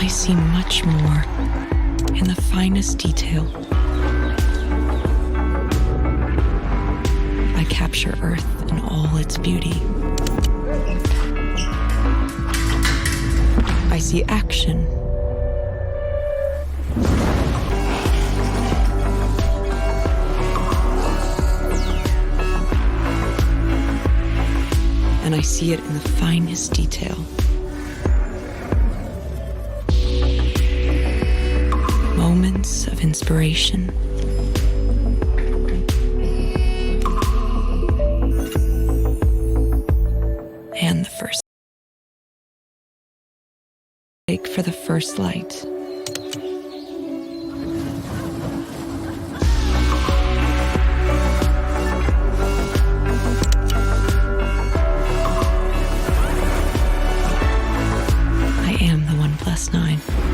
I see much more in the finest detail. I capture Earth in all its beauty. I see action. And I see it in the finest detail. Moments of inspiration. And the first take for the first light. I am the Oneplus 9.